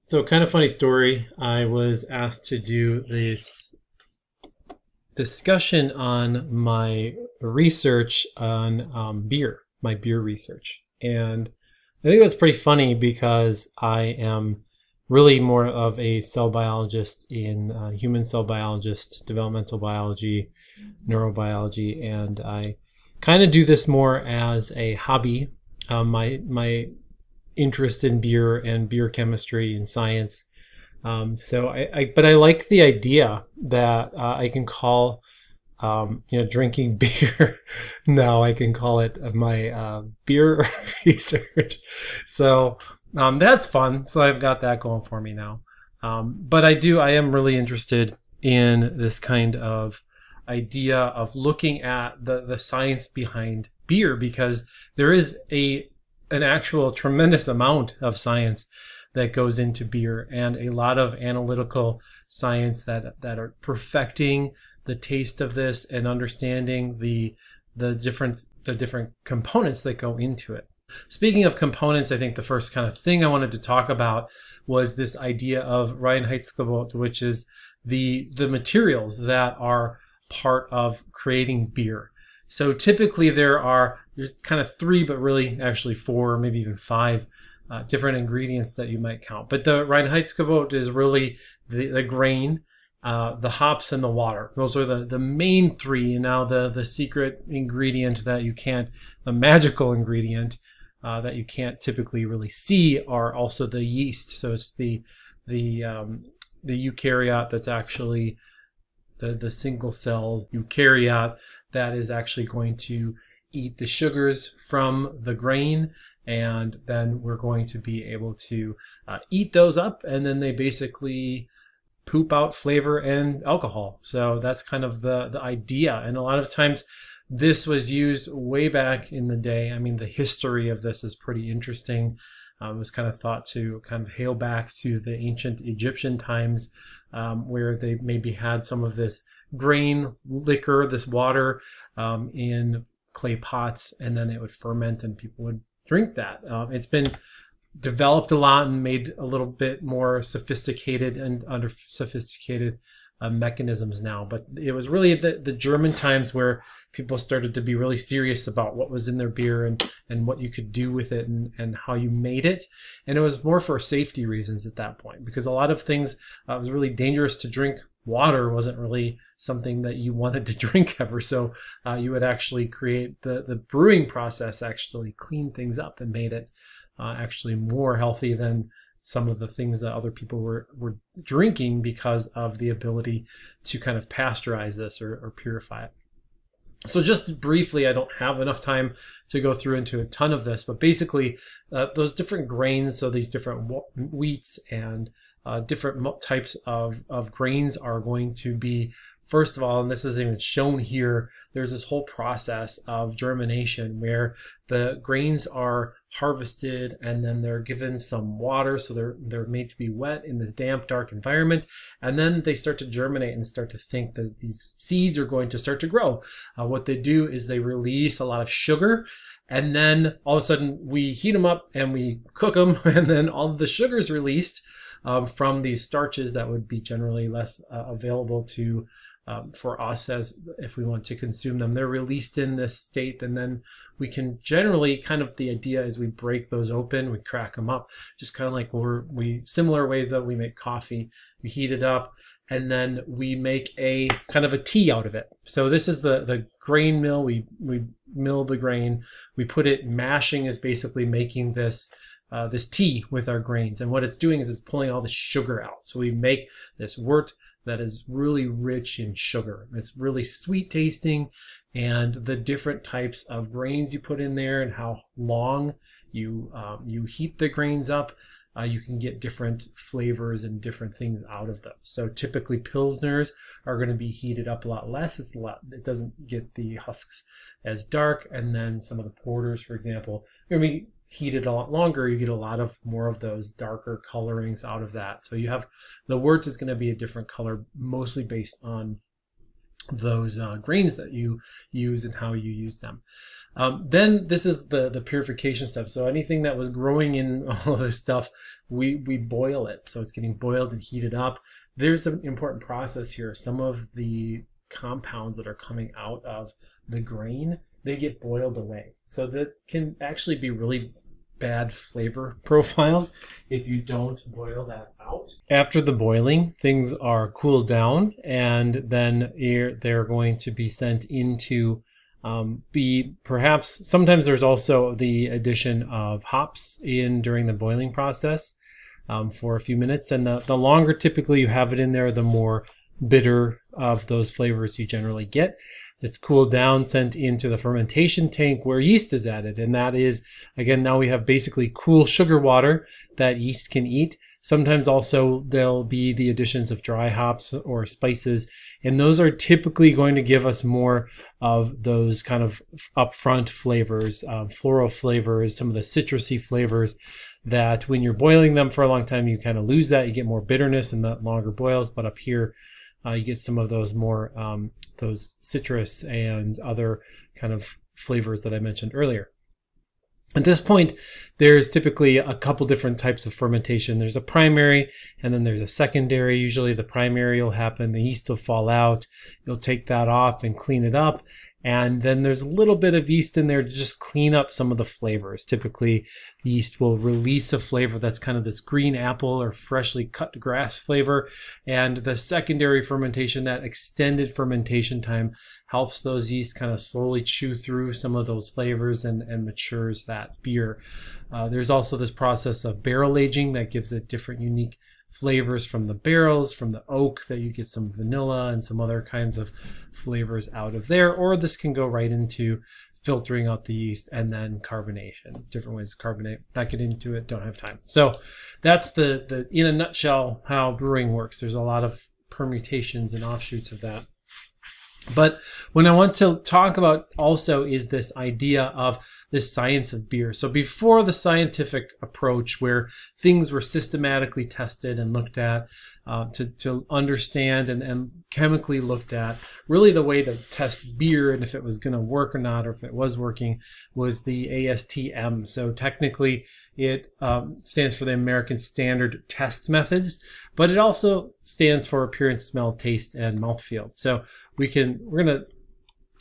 So, kind of funny story. I was asked to do this discussion on my research on beer, my beer research. And I think that's pretty funny because I am really more of a cell biologist in human cell biologist, developmental biology, neurobiology, and I kind of do this more as a hobby. My interest in beer and beer chemistry and science. But I like the idea that I can call, drinking beer. Now I can call it my beer research. That's fun. So I've got that going for me now. But I am really interested in this kind of idea of looking at the science behind beer because there is an actual tremendous amount of science that goes into beer and a lot of analytical science that are perfecting the taste of this and understanding the different components that go into it. Speaking of components, I think the first kind of thing I wanted to talk about was this idea of Reinheitsgebot, which is the materials that are part of creating beer. So typically there's kind of three, but really actually four, maybe even five different ingredients that you might count. But the Reinheitsgebot is really the grain, the hops, and the water. Those are the main three. And now the secret ingredient the magical ingredient that you can't typically really see are also the yeast. So it's the eukaryote that's actually the single cell eukaryote that is actually going to eat the sugars from the grain, and then we're going to be able to eat those up, and then they basically poop out flavor and alcohol. So that's kind of the idea. And a lot of times this was used way back in the day. I mean, the history of this is pretty interesting. It was kind of thought to kind of hail back to the ancient Egyptian times, where they maybe had some of this grain liquor, this water, in clay pots, and then it would ferment and people would drink that. It's been developed a lot and made a little bit more sophisticated and under sophisticated mechanisms now. But it was really the German times where people started to be really serious about what was in their beer and what you could do with it and how you made it. And it was more for safety reasons at that point, because a lot of things, it was really dangerous to drink. Water wasn't really something that you wanted to drink ever. So you would actually create the brewing process, actually clean things up and made it actually more healthy than some of the things that other people were drinking because of the ability to kind of pasteurize this or purify it. So just briefly, I don't have enough time to go through into a ton of this, but basically those different grains, so these different wheats and different types of grains are going to be, first of all, and this isn't even shown here, there's this whole process of germination where the grains are harvested and then they're given some water, so they're made to be wet in this damp, dark environment, and then they start to germinate and start to think that these seeds are going to start to grow. What they do is they release a lot of sugar, and then all of a sudden we heat them up and we cook them, and then all of the sugar is released from these starches that would be generally less available to for us as if we want to consume them. They're released in this state, and then we can generally the idea is we break those open, we crack them up, just kind of like similar way that we make coffee. We heat it up, and then we make a kind of a tea out of it. So this is the grain mill. We mill the grain. We put it, mashing is basically making this tea with our grains, and what it's doing is it's pulling all the sugar out. So we make this wort that is really rich in sugar. It's really sweet tasting, and the different types of grains you put in there and how long you heat the grains up, you can get different flavors and different things out of them. So typically Pilsners are going to be heated up a lot less. It doesn't get the husks as dark, and then some of the porters, for example, are going to be heated a lot longer. You get a lot of more of those darker colorings out of that. So you have the wort is going to be a different color, mostly based on those grains that you use and how you use them. Then this is the purification step. So anything that was growing in all of this stuff, we boil it. So it's getting boiled and heated up. There's an important process here. Some of the compounds that are coming out of the grain, they get boiled away. So that can actually be really bad flavor profiles if you don't boil that out. After the boiling, things are cooled down, and then they're going to be sent into perhaps sometimes there's also the addition of hops in during the boiling process for a few minutes, and the longer typically you have it in there, the more bitter of those flavors you generally get. It's cooled down, sent into the fermentation tank where yeast is added. And that is, again, now we have basically cool sugar water that yeast can eat. Sometimes also there'll be the additions of dry hops or spices. And those are typically going to give us more of those kind of upfront flavors, floral flavors, some of the citrusy flavors that when you're boiling them for a long time, you kind of lose that. You get more bitterness in the longer boils. But up here, you get some of those more those citrus and other kind of flavors that I mentioned earlier. At this point, there's typically a couple different types of fermentation. There's a primary and then there's a secondary. Usually the primary will happen, the yeast will fall out, you'll take that off and clean it up. And then there's a little bit of yeast in there to just clean up some of the flavors. Typically, the yeast will release a flavor that's kind of this green apple or freshly cut grass flavor. And the secondary fermentation, that extended fermentation time, helps those yeast kind of slowly chew through some of those flavors and matures that beer. There's also this process of barrel aging that gives it different unique flavors from the barrels, from the oak, that you get some vanilla and some other kinds of flavors out of there. Or this can go right into filtering out the yeast and then carbonation. Different ways to carbonate. Not get into it, don't have time. So that's the in a nutshell how brewing works. There's a lot of permutations and offshoots of that. But what I want to talk about also is this idea of this science of beer. So before the scientific approach where things were systematically tested and looked at to understand and chemically looked at, really the way to test beer and if it was going to work or not, or if it was working, was the ASTM. So technically it stands for the American Standard Test Methods, but it also stands for appearance, smell, taste, and mouthfeel. So we're going to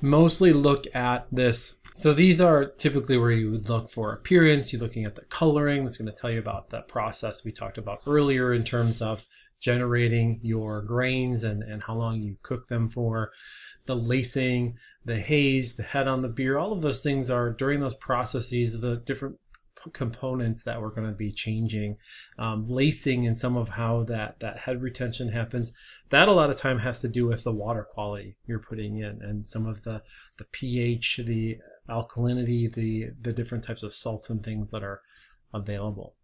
mostly look at this. So these are typically where you would look for appearance. You're looking at the coloring. That's going to tell you about that process we talked about earlier in terms of generating your grains and how long you cook them for. The lacing, the haze, the head on the beer, all of those things are during those processes, the different components that we're going to be changing. Lacing and some of how that head retention happens, that a lot of time has to do with the water quality you're putting in and some of the pH, the alkalinity, the different types of salts and things that are available.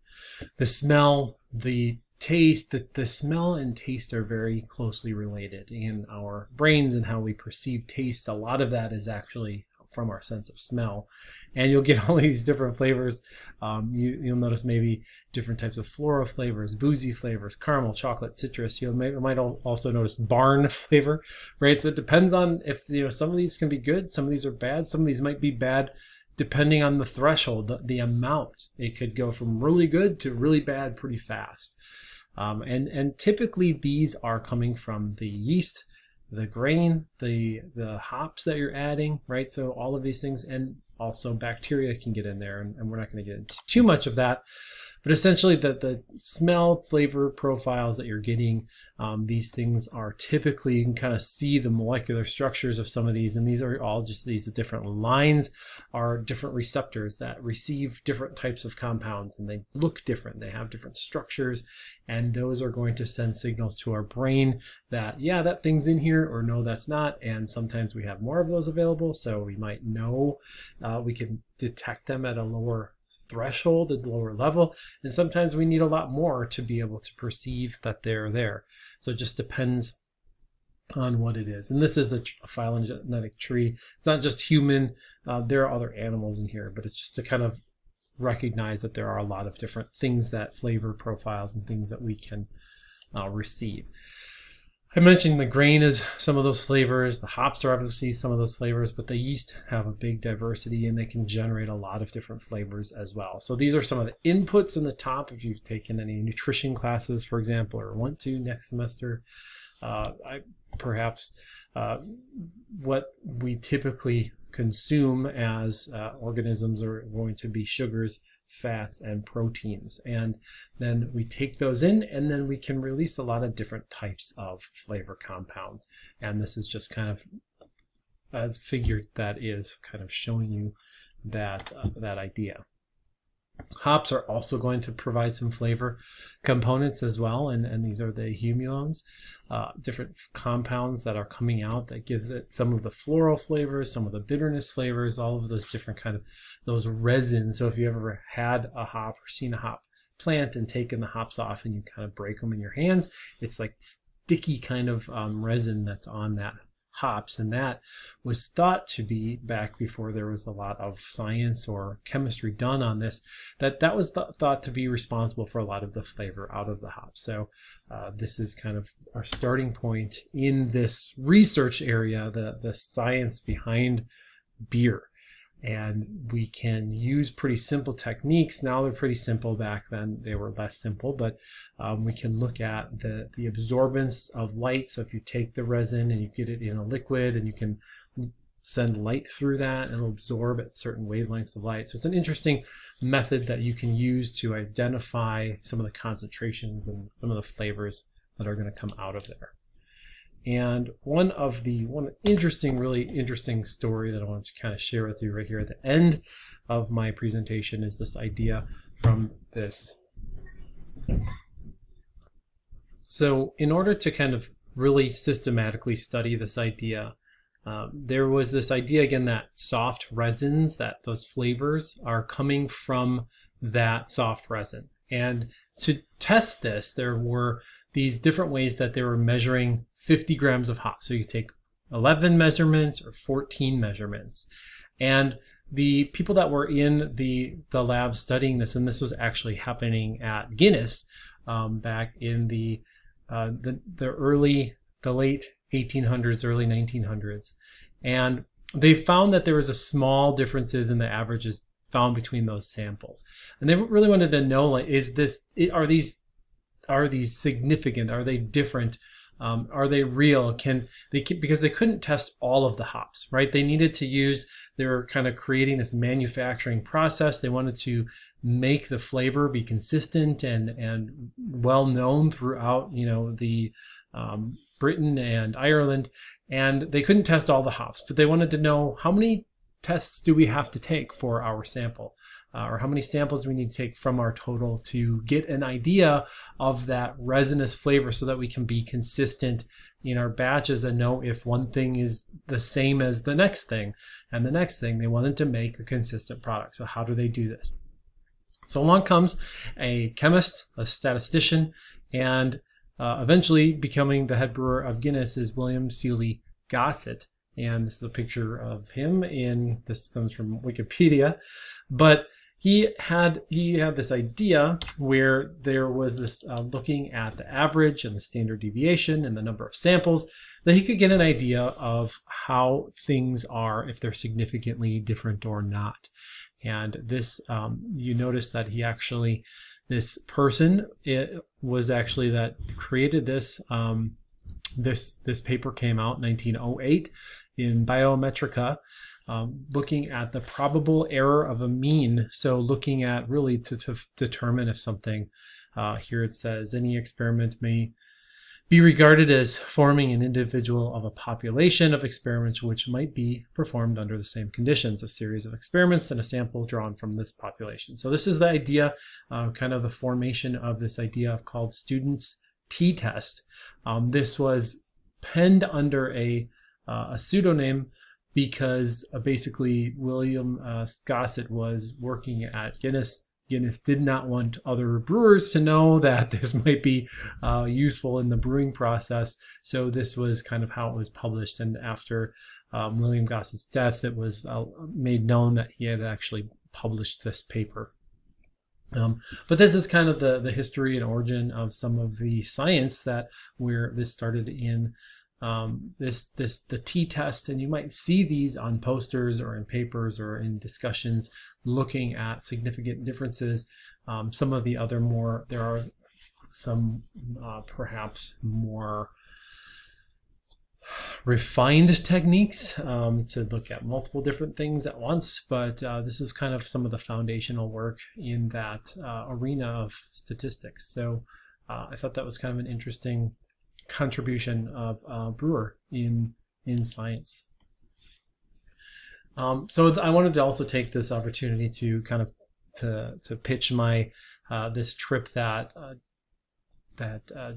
The smell, the taste, the smell and taste are very closely related in our brains and how we perceive taste. A lot of that is actually from our sense of smell, and you'll get all these different flavors. You'll notice maybe different types of floral flavors, boozy flavors, caramel, chocolate, citrus. You might also notice barn flavor, right? So it depends on if some of these can be good, some of these are bad, some of these might be bad depending on the threshold, the amount. It could go from really good to really bad pretty fast. And typically these are coming from the yeast, the grain, the hops that you're adding, right? So all of these things, and also bacteria can get in there, and we're not going to get into too much of that. But essentially the smell, flavor profiles that you're getting, these things are typically, you can kind of see the molecular structures of some of these, and these are all just these different lines are different receptors that receive different types of compounds, and they look different. They have different structures, and those are going to send signals to our brain that, yeah, that thing's in here, or no, that's not. And sometimes we have more of those available, so we might know, we can detect them at a lower threshold, at lower level, and sometimes we need a lot more to be able to perceive that they're there. So it just depends on what it is. And this is a phylogenetic tree. It's not just human, there are other animals in here, but it's just to kind of recognize that there are a lot of different things, that flavor profiles and things that we can receive. I mentioned the grain is some of those flavors, the hops are obviously some of those flavors, but the yeast have a big diversity and they can generate a lot of different flavors as well. So these are some of the inputs in the top. If you've taken any nutrition classes, for example, or want to next semester, what we typically consume as organisms are going to be sugars, fats, and proteins, and then we take those in and then we can release a lot of different types of flavor compounds. And this is just kind of a figure that is kind of showing you that that idea. Hops are also going to provide some flavor components as well, and these are the humulones, different compounds that are coming out that gives it some of the floral flavors, some of the bitterness flavors, all of those different kind of those resins. So if you ever had a hop or seen a hop plant and taken the hops off and you kind of break them in your hands, it's like sticky kind of resin that's on that hops, and that was thought to be, back before there was a lot of science or chemistry done on this, that was thought to be responsible for a lot of the flavor out of the hops. So this is kind of our starting point in this research area, the science behind beer. And we can use pretty simple techniques. Now they're pretty simple. Back then they were less simple, but we can look at the absorbance of light. So if you take the resin and you get it in a liquid and you can send light through that, and it'll absorb at certain wavelengths of light. So it's an interesting method that you can use to identify some of the concentrations and some of the flavors that are going to come out of there. And one really interesting story that I want to kind of share with you right here at the end of my presentation is this idea from this. So in order to kind of really systematically study this idea, there was this idea again that soft resins, that those flavors are coming from that soft resin. And to test this, there were these different ways that they were measuring 50 grams of hops. So you take 11 measurements or 14 measurements. And the people that were in the lab studying this, and this was actually happening at Guinness back in the late 1800s, early 1900s. And they found that there was a small differences in the averages found between those samples, and they really wanted to know, like, are these significant? Are they different? Are they real? Because they couldn't test all of the hops, right? They were kind of creating this manufacturing process. They wanted to make the flavor be consistent and well known throughout, the Britain and Ireland, and they couldn't test all the hops, but they wanted to know how many tests do we have to take for our sample, or how many samples do we need to take from our total to get an idea of that resinous flavor, so that we can be consistent in our batches and know if one thing is the same as the next thing and the next thing. They wanted to make a consistent product. So how do they do this? So along comes a chemist, a statistician, and eventually becoming the head brewer of Guinness is William Seeley Gossett. And this is a picture of him this comes from Wikipedia, but he had this idea where there was this looking at the average and the standard deviation and the number of samples, that he could get an idea of how things are, if they're significantly different or not. And this, you notice that this person, it was actually that created this. This paper came out in 1908 in Biometrica, looking at the probable error of a mean. So looking at really to determine if something, here it says, any experiment may be regarded as forming an individual of a population of experiments which might be performed under the same conditions, a series of experiments and a sample drawn from this population. So this is the idea, kind of the formation of this idea of called student's t-test. This was penned under a pseudonym because basically William Gossett was working at Guinness. Guinness did not want other brewers to know that this might be useful in the brewing process. So this was kind of how it was published. And after William Gossett's death, it was made known that he had actually published this paper. But this is kind of the history and origin of some of the science that this started in the t-test, and you might see these on posters or in papers or in discussions looking at significant differences. Some of the other there are some perhaps more refined techniques to look at multiple different things at once, but this is kind of some of the foundational work in that arena of statistics. So I thought that was kind of an interesting contribution of Brewer in science. So I wanted to also take this opportunity to kind of to pitch my this trip that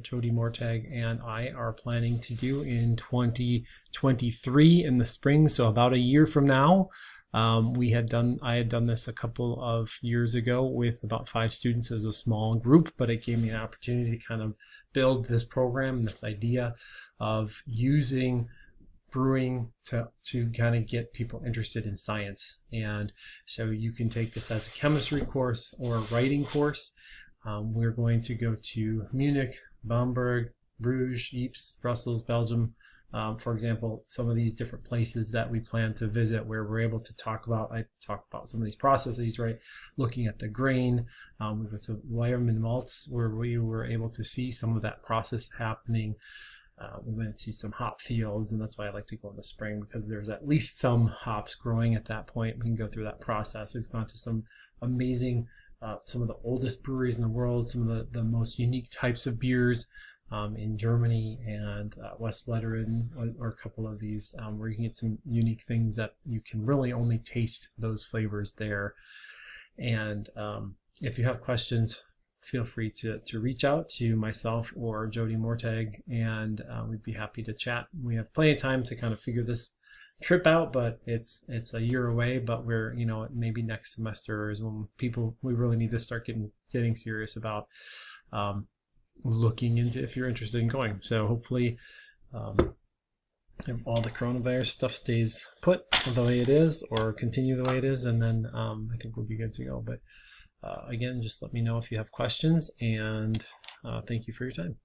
Jody Mortag and I are planning to do in 2023 in the spring. So about a year from now. I had done this a couple of years ago with about 5 students. It was a small group, but it gave me an opportunity to kind of build this program, this idea of using brewing to kind of get people interested in science. And so you can take this as a chemistry course or a writing course. We're going to go to Munich, Bamberg, Bruges, Ypres, Brussels, Belgium, for example, some of these different places that we plan to visit where we're able to talk about some of these processes, right? Looking at the grain. We went to Weyermann malts where we were able to see some of that process happening. We went to some hop fields, and that's why I like to go in the spring, because there's at least some hops growing at that point. We can go through that process. We've gone to some amazing some of the oldest breweries in the world, some of the most unique types of beers in Germany and West Vleteren, or a couple of these where you can get some unique things that you can really only taste those flavors there. And if you have questions, feel free to reach out to myself or Jody Mortag, and we'd be happy to chat. We have plenty of time to kind of figure this trip out, but it's a year away. But we're, maybe next semester is when we really need to start getting serious about looking into if you're interested in going. So hopefully if all the coronavirus stuff stays put the way it is or continue the way it is, and then I think we'll be good to go. But again, just let me know if you have questions, and thank you for your time.